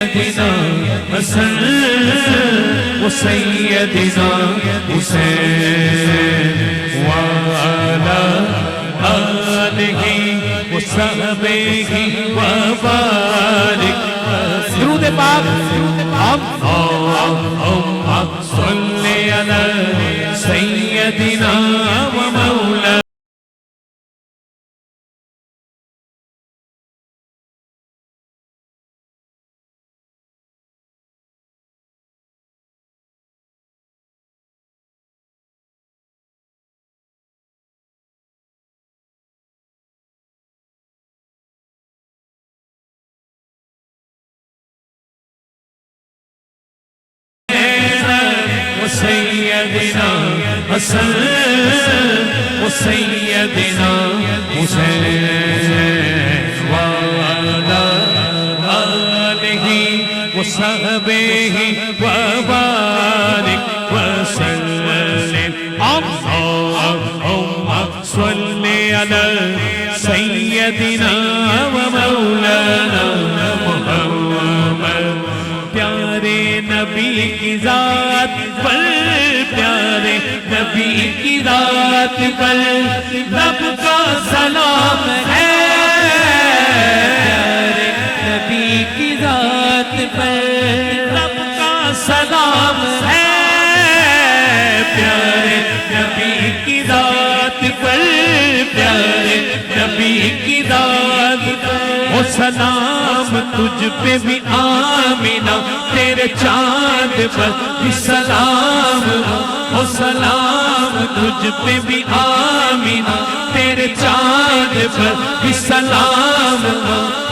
حسن وسيدنا حسين وعلى آله وصحبه وبارك درود پاک اللهم صل على سيدنا ومولانا سيدنا حسن وسيدنا حسين وعلى آله وصحبه وبارك وسلم اللهم صل على سيدنا ومولانا محمد پیارے نبی کی ذات پر پیارے نبی کی ذات پر رب کا سلام ہے پیارے نبی کی ذات پر رب کا سلام ہے پیارے نبی کی ذات پر پیارے نبی کی ذات پر او سلام تجھ پہ بھی آمینہ تیرے چاند پر بھی سلام او سلام تجھ پہ بھی آمینہ تیرے چاند پر بھی سلام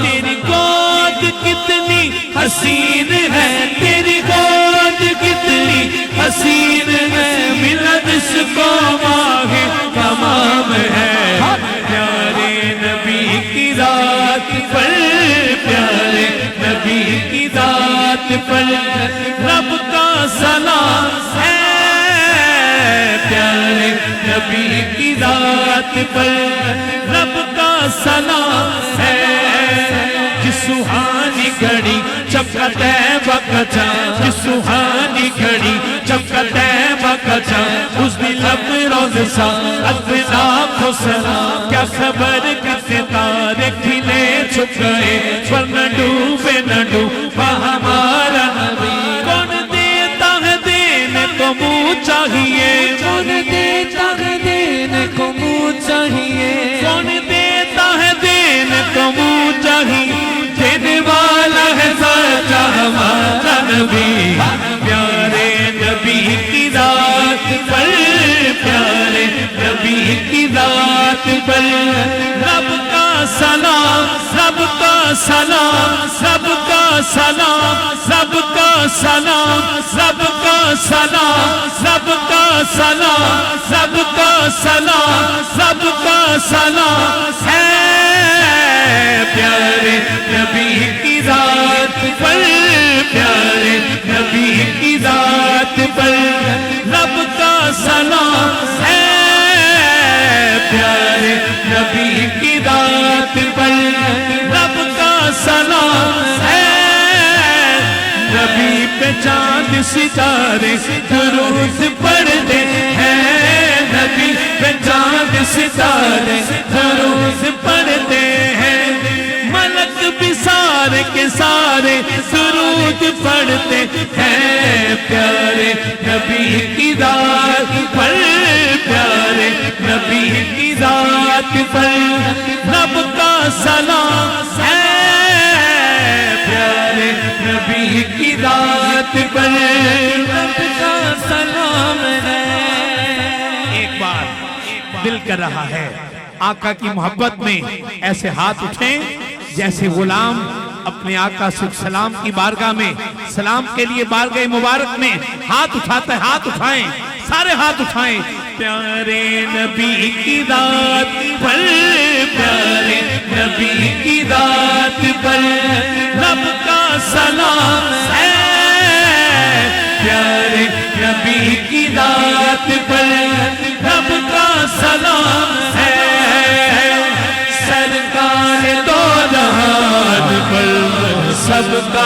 تیری گود کتنی حسین ہے تیری گود کتنی حسین ہے ملت اس کو ماہ تمام ہے پیارے نبی کی ذات پر پیارے نبی کی ذات پر رب کا سلام ہے پیارے نبی کی ذات پر رب کا سلام ہے جس سہانی گھڑی چمکا طیبہ کا چاند جس سہانی گھڑی چمکا طیبہ کا چاند اس دن ابروز سا اپنا کو سلام کیا خبر کتے تارے کھلے چھپ گئے پر نہ ڈوبے نہ ڈوبا ہمارا نبی کون دیتا ہے دینے کو منہ چاہیے کون دیتا ہے دینے کو منہ چاہیے کون دیتا ہے دینے کو منہ چاہیے دینے والا ہے سچا ہمارا نبی پیارے نبی کی ذات پر پیارے نبی کی ذات پر رب کا سلام رب کا سلام رب کا سلام رب کا سلام رب کا سلام رب کا سلام رب کا سلام رب کا سلام ہے پیارے نبی کی ذات پر پیارے نبی کی ذات پر رب کا سلام ہے پیارے نبی کی ذات پر رب کا سلام ہے نبی پہ چاند ستارے درود پڑھتے ہیں نبی پہ چاند ستارے درود پڑھتے ہیں ملک بھی سارے کے سارے درود پڑھتے ہیں پیارے نبی کی ذات پر پیارے نبی کی ذات پر رب کا سلام ہے پیارے نبی کی ذات پر رب کا سلام ہے ایک بار دل کر رہا ہے آقا کی محبت میں ایسے ہاتھ اٹھیں جیسے غلام اپنے آقا صلی سلام کی بارگاہ میں سلام کے لیے بارگاہ مبارک میں ہاتھ اٹھاتا ہے ہاتھ اٹھائیں سارے ہاتھ اٹھائیں پیارے نبی کی ذات پر پیارے نبی کی ذات پر رب کا سلام ہے پیارے نبی کی ذات پر رب کا سلام ہے سرکار دو جہان پر سب کا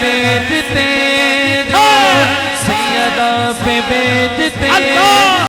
بیٹتے سیدہ پہ بیٹتے اللہ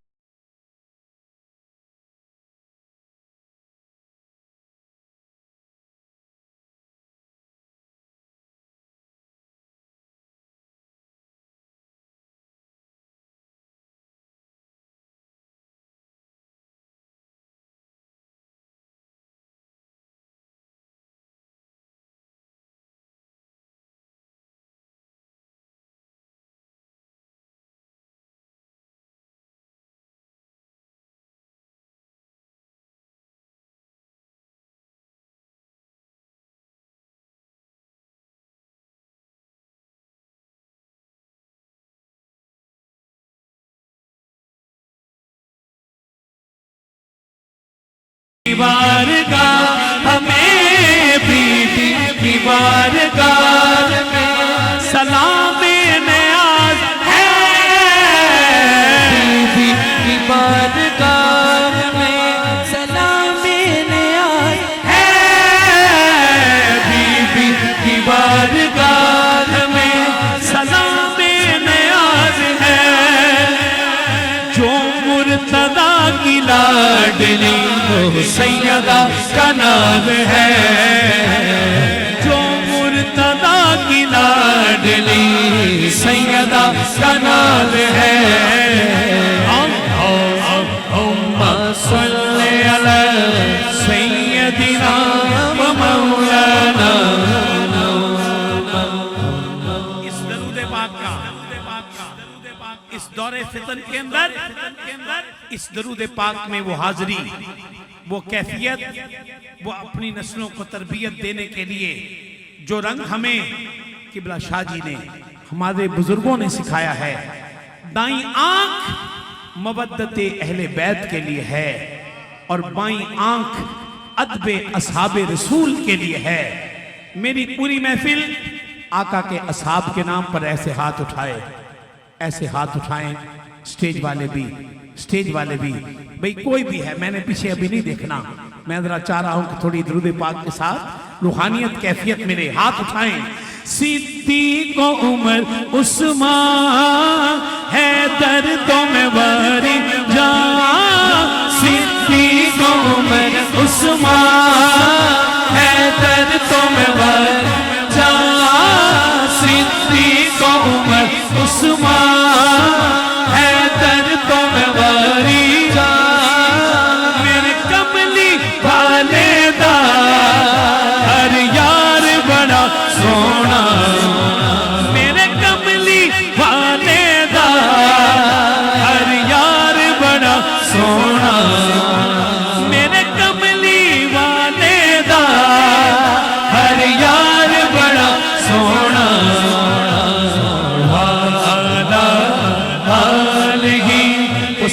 بارگاہ ہمیں بیٹی کی بارگاہ میں سلام نیاز ہے بیوی کی بارگاہ میں سلام نیاز ہے بیوی کی بارگاہ میں سلام نیاز ہے جو مرتضیٰ کی لاڈلی سیدہ کا نام ہے جو مرتضیٰ کی لاڈلی سیدہ کا نام ہے اللہم صلی علی سیدنا و مولانا اس درود پاک کا اس دور فتن کے اندر اس درود پاک میں وہ حاضری وہ کیفیت وہ اپنی نسلوں کو تربیت دینے کے لیے جو رنگ ہمیں قبلہ شاہ جی نے ہمارے بزرگوں نے سکھایا ہے دائیں آنکھ مودت اہل بیت کے لیے ہے اور بائیں آنکھ ادب اصحاب رسول کے لیے ہے میری پوری محفل آقا کے اصحاب کے نام پر ایسے ہاتھ اٹھائے ایسے ہاتھ اٹھائیں سٹیج والے بھی بھئی کوئی بھی ہے میں نے پیچھے ابھی نہیں دیکھنا میں ذرا چاہ رہا ہوں کہ تھوڑی درود پاک کے ساتھ روحانیت کیفیت میرے ہاتھ اٹھائیں صدیق و عمر عثمان حیدر تمہیں باری جان صدیق و عمر عثمان حیدر تمہیں باری جان صدیق و عمر عثمان حیدر تمہیں باری جان میرے کملی والے دا ہر یار بڑا سونا میرے کملی والے دا ہر یار بڑا سونا میرے کملی والے دا ہر یار بڑا سونا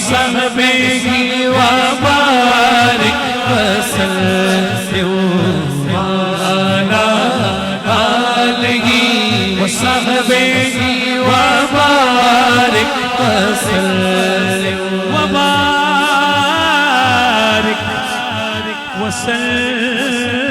صحبے وبارک وسلم علی آلہ وصحبہ وبارک وسلم وبارک وسلم